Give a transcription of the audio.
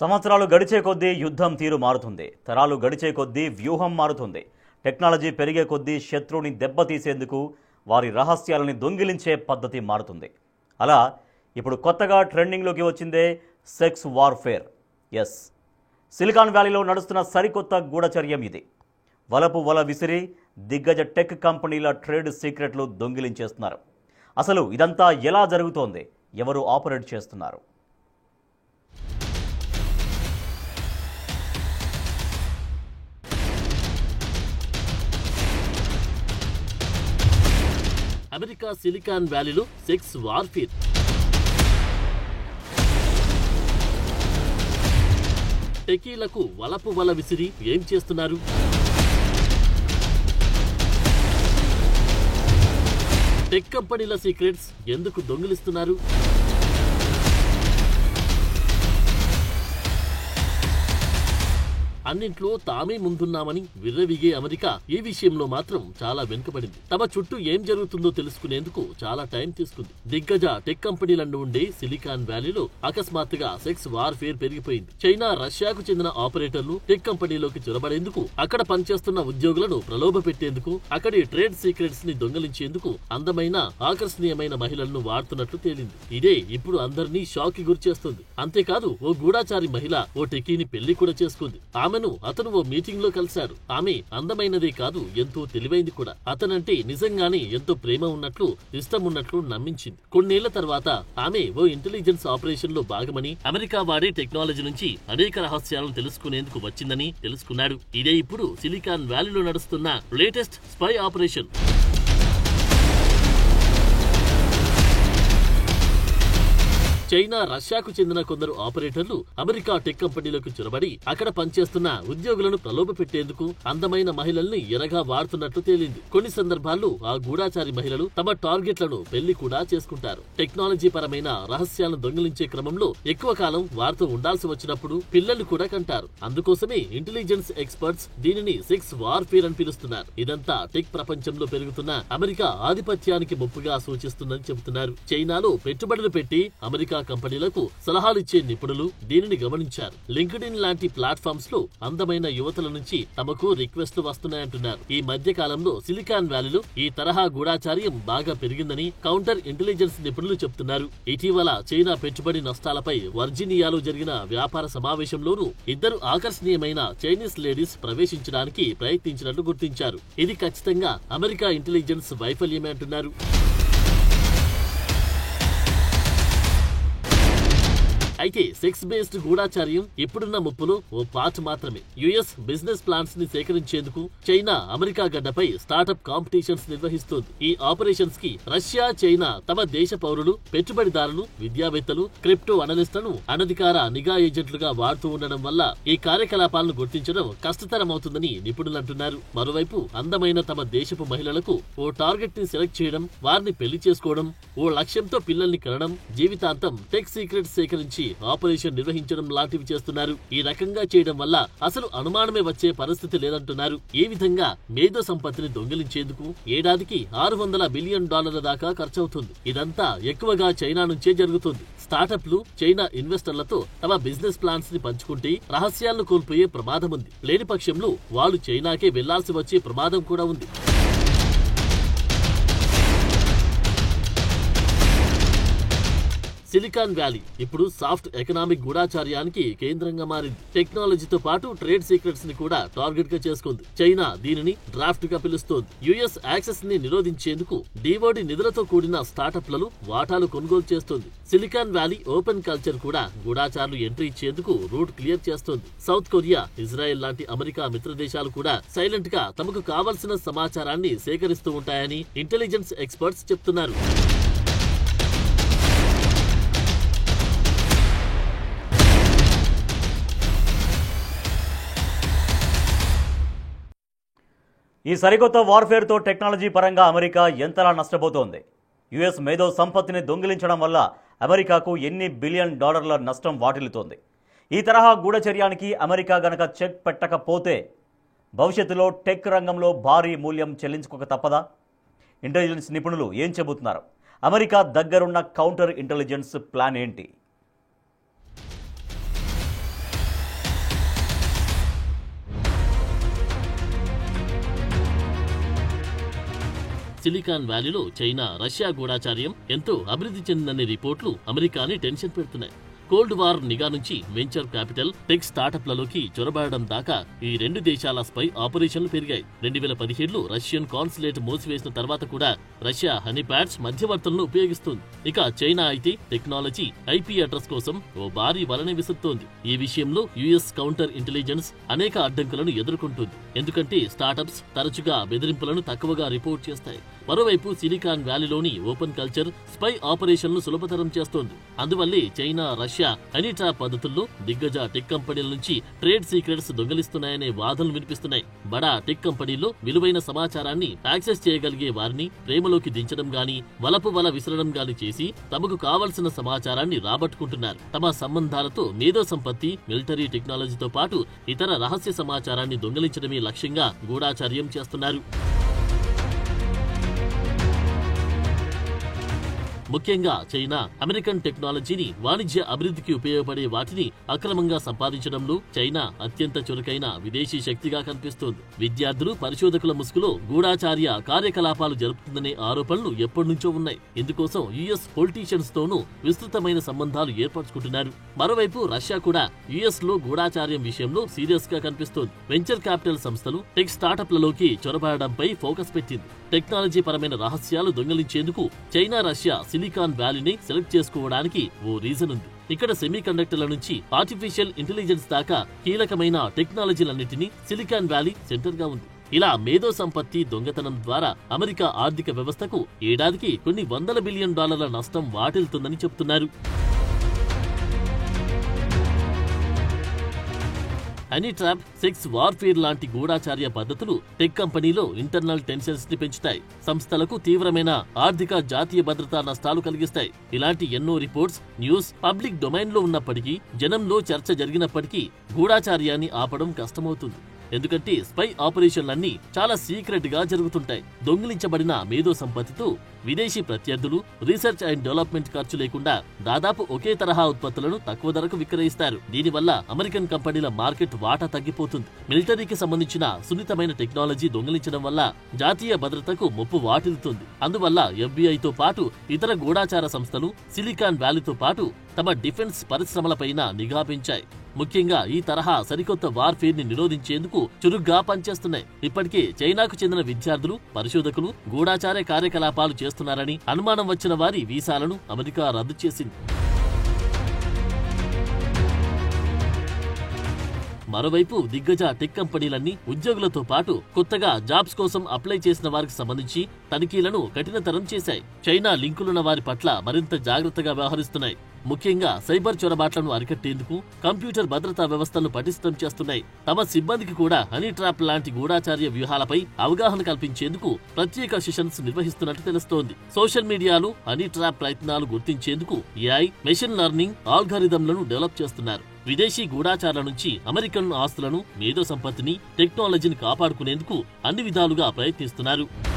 సంవత్సరాలు గడిచే కొద్దీ యుద్ధం తీరు మారుతుంది. తరాలు గడిచే కొద్దీ వ్యూహం మారుతుంది. టెక్నాలజీ పెరిగే కొద్దీ శత్రువుని దెబ్బతీసేందుకు వారి రహస్యాలని దొంగిలించే పద్ధతి మారుతుంది. అలా ఇప్పుడు కొత్తగా ట్రెండింగ్లోకి వచ్చిందే సెక్స్ వార్ఫేర్. ఎస్, సిలికాన్ వ్యాలీలో నడుస్తున్న సరికొత్త గూఢచర్యం ఇది. వలపు వల విసిరి దిగ్గజ టెక్ కంపెనీల ట్రేడ్ సీక్రెట్లు దొంగిలించేస్తున్నారు. అసలు ఇదంతా ఎలా జరుగుతోంది? ఎవరు ఆపరేట్ చేస్తున్నారు? అమెరికా సిలికాన్ వ్యాలీలో సెక్స్ వార్ఫేర్. టెకీలకు వలపు వల విసిరి ఏం చేస్తున్నారు? టెక్ కంపెనీల సీక్రెట్స్ ఎందుకు దొంగిలిస్తున్నారు? అన్నింట్లో తామే ముందున్నామని విర్రవీగే అమెరికా ఈ విషయంలో మాత్రం చాలా వెనుకబడింది. తమ చుట్టూ ఏం జరుగుతుందో తెలుసుకునేందుకు చాలా టైం తీసుకుంది. దిగ్గజ టెక్ కంపెనీలను ఉండే సిలికాన్ వ్యాలీలో అకస్మాత్తుగా సెక్స్ వార్ఫేర్ పెరిగిపోయింది. చైనా, రష్యాకు చెందిన ఆపరేటర్లు టెక్ కంపెనీలోకి చొరబడేందుకు, అక్కడ పనిచేస్తున్న ఉద్యోగులను ప్రలోభ పెట్టేందుకు, అక్కడి ట్రేడ్ సీక్రెట్స్ ని దొంగిలించేందుకు అందమైన, ఆకర్షణీయమైన మహిళలను వాడుతున్నట్లు తేలింది. ఇదే ఇప్పుడు అందరినీ షాక్ కి గురిచేస్తుంది. అంతేకాదు, ఓ గూఢాచారి మహిళ ఓ టెకీని పెళ్లి కూడా చేసుకుంది. అతను ఓ మీటింగ్ లో కలిశాడు. ఆమె అందమైనదే కాదు, ఎంతో తెలివైంది కూడా. అతనంటే నిజంగానే ఎంతో ప్రేమ ఉన్నట్లు, ఇష్టం ఉన్నట్లు నమ్మించింది. కొన్నేళ్ల తర్వాత ఆమె ఓ ఇంటెలిజెన్స్ ఆపరేషన్ లో భాగమని, అమెరికా వాడే టెక్నాలజీ నుంచి అనేక రహస్యాలను తెలుసుకునేందుకు వచ్చిందని తెలుసుకున్నాడు. ఇదే ఇప్పుడు సిలికాన్ వ్యాలీలో నడుస్తున్న లేటెస్ట్ స్పై ఆపరేషన్. చైనా, రష్యాకు చెందిన కొందరు ఆపరేటర్లు అమెరికా టెక్ కంపెనీలకు చొరబడి అక్కడ పనిచేస్తున్న ఉద్యోగులను ప్రలోభ పెట్టేందుకు అందమైన మహిళల్ని ఎరగా వాడుతున్నట్లు తేలింది. కొన్ని సందర్భాల్లో ఆ గూఢాచారి మహిళలు తమ టార్గెట్లను పెళ్లి కూడా చేసుకుంటారు. టెక్నాలజీ పరమైన రహస్యాలను దొంగిలించే క్రమంలో ఎక్కువ కాలం వారితో ఉండాల్సి వచ్చినప్పుడు పిల్లలు కూడా కంటారు. అందుకోసమే ఇంటెలిజెన్స్ ఎక్స్పర్ట్స్ దీనిని సెక్స్ వార్ఫేర్ అని పిలుస్తున్నారు. ఇదంతా టెక్ ప్రపంచంలో పెరుగుతున్న అమెరికా ఆధిపత్యానికి ముప్పుగా సూచిస్తుందని చెబుతున్నారు. చైనాలో పెట్టుబడులు పెట్టి అమెరికా కంపెనీలకు సలహాలిచ్చే నిపుణులు దీనిని గమనించారు. లింక్డ్ఇన్ లాంటి ప్లాట్ఫామ్స్ లో అందమైన యువతల నుంచి తమకు రిక్వెస్ట్లు వస్తున్నాయంటున్నారు. ఈ మధ్య కాలంలో సిలికాన్ వ్యాలీలో ఈ తరహా గూఢాచార్యం బాగా పెరిగిందని కౌంటర్ ఇంటెలిజెన్స్ నిపుణులు చెబుతున్నారు. ఇటీవల చైనా పెట్టుబడి నష్టాలపై వర్జీనియాలో జరిగిన వ్యాపార సమావేశంలోనూ ఇద్దరు ఆకర్షణీయమైన చైనీస్ లేడీస్ ప్రవేశించడానికి ప్రయత్నించినట్లు గుర్తించారు. ఇది ఖచ్చితంగా అమెరికా ఇంటెలిజెన్స్ వైఫల్యమే అంటున్నారు. అయితే సెక్స్ బేస్డ్ గూఢాచార్యం ఇప్పుడున్న ముప్పులో ఓ పార్ట్ మాత్రమే. యుఎస్ బిజినెస్ ప్లాన్స్ ని సేకరించేందుకు చైనా అమెరికా గడ్డపై స్టార్టప్ కాంపిటీషన్స్ నిర్వహిస్తోంది. ఈ ఆపరేషన్స్ కి రష్యా, చైనా తమ దేశ పౌరులు, పెట్టుబడిదారులు, విద్యావేత్తలు, క్రిప్టో అనలిస్టులను అనధికార నిఘా ఏజెంట్లుగా వాడుతూ ఉండడం వల్ల ఈ కార్యకలాపాలను గుర్తించడం కష్టతరమవుతుందని నిపుణులు అంటున్నారు. మరోవైపు అందమైన తమ దేశపు మహిళలకు ఓ టార్గెట్ ని సెలెక్ట్ చేయడం, వారిని పెళ్లి చేసుకోవడం, ఓ లక్ష్యంతో పిల్లల్ని కనడం, జీవితాంతం టెక్ సీక్రెట్స్ సేకరించి ఆపరేషన్ నిర్వహించడం లాంటివి చేస్తున్నారు. ఈ రకంగా చేయడం వల్ల అసలు అనుమానమే వచ్చే పరిస్థితి లేదంటున్నారు. ఈ విధంగా మేధో సంపత్తిని దొంగిలించేందుకు ఏడాదికి $600 బిలియన్ దాకా ఖర్చవుతుంది. ఇదంతా ఎక్కువగా చైనా నుంచే జరుగుతుంది. స్టార్టప్లు చైనా ఇన్వెస్టర్లతో తమ బిజినెస్ ప్లాన్స్ ని పంచుకుంటే రహస్యాలను కోల్పోయే ప్రమాదం ఉంది. లేని పక్షంలో వాళ్ళు చైనాకే వెళ్లాల్సి వచ్చే ప్రమాదం కూడా ఉంది. సిలికాన్ వ్యాలీ ఇప్పుడు సాఫ్ట్ ఎకనామిక్ గూఢాచార్యానికి కేంద్రంగా మారింది. టెక్నాలజీతో పాటు ట్రేడ్ సీక్రెట్స్ ని కూడా టార్గెట్ గా చేసుకుంది. చైనా దీనిని డ్రాఫ్ట్ గా పిలుస్తోంది. యుఎస్ యాక్సెస్ ని నిరోధించేందుకు డివోడి నిధులతో కూడిన స్టార్టప్లను వాటాలు కొనుగోలు చేస్తోంది. సిలికాన్ వ్యాలీ ఓపెన్ కల్చర్ కూడా గూఢాచారులు ఎంట్రీ ఇచ్చేందుకు రూట్ క్లియర్ చేస్తోంది. సౌత్ కొరియా, ఇజ్రాయెల్ లాంటి అమెరికా మిత్ర దేశాలు కూడా సైలెంట్ గా తమకు కావలసిన సమాచారాన్ని సేకరిస్తూ ఉంటాయని ఇంటెలిజెన్స్ ఎక్స్పర్ట్స్ చెప్తున్నారు. ఈ సరికొత్త వార్ఫేర్తో టెక్నాలజీ పరంగా అమెరికా ఎంతలా నష్టపోతోంది? యుఎస్ మేధో సంపత్తిని దొంగిలించడం వల్ల అమెరికాకు ఎన్ని బిలియన్ డాలర్ల నష్టం వాటిల్లుతోంది? ఈ తరహా గూఢచర్యానికి అమెరికా గనక చెక్ పెట్టకపోతే భవిష్యత్తులో టెక్ రంగంలో భారీ మూల్యం చెల్లించుకోక తప్పదా? ఇంటెలిజెన్స్ నిపుణులు ఏం చెబుతున్నారు? అమెరికా దగ్గరున్న కౌంటర్ ఇంటెలిజెన్స్ ప్లాన్ ఏంటి? సిలికాన్ వ్యాలీలో చైనా రష్యా గూఢాచార్యం ఎంతో అభివృద్ధి చెందిందనే రిపోర్ట్లు అమెరికాని టెన్షన్ పెడుతున్నాయి. కోల్డ్ వార్ నిఘా నుంచి వెంచర్ క్యాపిటల్, టెక్ స్టార్టప్లలోకి చొరబడడం దాకా ఈ రెండు దేశాల స్పై ఆపరేషన్లు పెరిగాయి. 2017లో రష్యన్ కాన్సులేట్ మూసివేసిన తర్వాత కూడా రష్యా హనీప్యాడ్స్ మధ్యవర్తులను ఉపయోగిస్తుంది. ఇక చైనా అయితే టెక్నాలజీ, ఐపీ అడ్రస్ కోసం ఓ భారీ వలని విసురుతోంది. ఈ విషయంలో యుఎస్ కౌంటర్ ఇంటెలిజెన్స్ అనేక అడ్డంకులను ఎదుర్కొంటుంది. ఎందుకంటే స్టార్టప్స్ తరచుగా బెదిరింపులను తక్కువగా రిపోర్ట్ చేస్తాయి. మరోవైపు సిలికాన్ వ్యాలీలోని ఓపెన్ కల్చర్ స్పై ఆపరేషన్లు సులభతరం చేస్తోంది. అందువల్లే చైనా, రష్యా హనీ ట్రాప్ పద్ధతుల్లో దిగ్గజ టెక్ కంపెనీల నుంచి ట్రేడ్ సీక్రెట్స్ దొంగిలిస్తున్నాయనే వాదనలు వినిపిస్తున్నాయి. బడా టెక్ కంపెనీల్లో విలువైన సమాచారాన్ని యాక్సెస్ చేయగలిగే వారిని ప్రేమలోకి దించడం గాని, వలపు వల విసరడం గాని చేసి తమకు కావలసిన సమాచారాన్ని రాబట్టుకుంటున్నారు. తమ సంబంధాలతో మేధో సంపత్తి, మిలిటరీ టెక్నాలజీతో పాటు ఇతర రహస్య సమాచారాన్ని దొంగిలించడమే లక్ష్యంగా గూఢాచార్యం చేస్తున్నారు. ముఖ్యంగా చైనా అమెరికన్ టెక్నాలజీని వాణిజ్య అభివృద్ధికి ఉపయోగపడే వాటిని అక్రమంగా సంపాదించడంలో చైనా అత్యంత చురుకైన విదేశీ శక్తిగా కనిపిస్తోంది. విద్యార్థులు, పరిశోధకుల ముసుగులో గూఢాచార్య కార్యకలాపాలు జరుపుతుందనే ఆరోపణలు ఎప్పటినుంచో ఉన్నాయి. ఇందుకోసం యుఎస్ పొలిటీషియన్స్ తోనూ విస్తృతమైన సంబంధాలు ఏర్పరచుకుంటున్నారు. మరోవైపు రష్యా కూడా యుఎస్ లో గూఢాచార్యం విషయంలో సీరియస్ గా కనిపిస్తోంది. వెంచర్ క్యాపిటల్ సంస్థలు, టెక్ స్టార్టప్లలోకి చొరబడడంపై ఫోకస్ పెట్టింది. టెక్నాలజీ పరమైన రహస్యాలు దొంగిలించేందుకు చైనా, రష్యా సిలికాన్ వ్యాలీని సెలెక్ట్ చేసుకోవడానికి ఓ రీజన్ ఉంది. ఇక్కడ సెమీ కండక్టర్ల నుంచి ఆర్టిఫిషియల్ ఇంటెలిజెన్స్ దాకా కీలకమైన టెక్నాలజీలన్నింటినీ సిలికాన్ వ్యాలీ సెంటర్ గా ఉంది. ఇలా మేధో సంపత్తి దొంగతనం ద్వారా అమెరికా ఆర్థిక వ్యవస్థకు ఏడాదికి కొన్ని $100 బిలియన్ నష్టం వాటిల్తుందని చెబుతున్నారు. హనీ ట్రాప్, సెక్స్ వార్ఫేర్ లాంటి గూఢాచార్య పద్ధతులు టెక్ కంపెనీలో ఇంటర్నల్ టెన్షన్స్ ని పెంచుతాయి. సంస్థలకు తీవ్రమైన ఆర్థిక, జాతీయ భద్రతా నష్టాలు కలిగిస్తాయి. ఇలాంటి ఎన్నో రిపోర్ట్స్, న్యూస్ పబ్లిక్ డొమైన్ లో ఉన్నప్పటికీ, జనంలో చర్చ జరిగినప్పటికీ గూఢాచార్యాన్ని ఆపడం కష్టమవుతుంది. ఎందుకంటే స్పై ఆపరేషన్లన్నీ చాలా సీక్రెట్ గా జరుగుతుంటాయి. దొంగిలించబడిన మేధో సంపత్తితో విదేశీ ప్రత్యర్థులు రీసెర్చ్ అండ్ డెవలప్మెంట్ ఖర్చు లేకుండా దాదాపు ఒకే తరహా ఉత్పత్తులను తక్కువ ధరకు విక్రయిస్తారు. దీనివల్ల అమెరికన్ కంపెనీల మార్కెట్ వాటా తగ్గిపోతుంది. మిలిటరీకి సంబంధించిన సున్నితమైన టెక్నాలజీ దొంగిలించడం వల్ల జాతీయ భద్రతకు ముప్పు వాటిల్లుతుంది. అందువల్ల ఎఫ్బీఐతో పాటు ఇతర గూఢాచార సంస్థలు సిలికాన్ వ్యాలీతో పాటు తమ డిఫెన్స్ పరిశ్రమలపైన నిఘా పెంచాయి. ముఖ్యంగా ఈ తరహా సరికొత్త వార్ఫేర్ ని నిరోధించేందుకు చురుగ్గా పనిచేస్తున్నాయి. ఇప్పటికే చైనాకు చెందిన విద్యార్థులు, పరిశోధకులు గూఢాచార కార్యకలాపాలు చేస్తున్నారని అనుమానం వచ్చిన వారి వీసాలను అమెరికా రద్దు చేసింది. మరోవైపు దిగ్గజ టెక్ కంపెనీలన్నీ ఉద్యోగులతో పాటు కొత్తగా జాబ్స్ కోసం అప్లై చేసిన వారికి సంబంధించి తనిఖీలను కఠినతరం చేశాయి. చైనా లింకులున్న వారి పట్ల మరింత జాగ్రత్తగా వ్యవహరిస్తున్నాయి. ముఖ్యంగా సైబర్ చొరబాట్లను అరికట్టేందుకు కంప్యూటర్ భద్రతా వ్యవస్థలను పటిష్టం చేస్తున్నాయి. తమ సిబ్బందికి కూడా హనీ ట్రాప్ లాంటి గూఢాచార్య వ్యూహాలపై అవగాహన కల్పించేందుకు ప్రత్యేక సెషన్స్ నిర్వహిస్తున్నట్టు తెలుస్తోంది. సోషల్ మీడియాలో హనీ ట్రాప్ ప్రయత్నాలు గుర్తించేందుకు ఏఐ, మెషిన్ లెర్నింగ్ ఆల్గారిథంలను డెవలప్ చేస్తున్నారు. విదేశీ గూఢాచారుల నుంచి అమెరికన్ ఆస్తులను, మేధో సంపత్తిని, టెక్నాలజీని కాపాడుకునేందుకు అన్ని విధాలుగా ప్రయత్నిస్తున్నారు.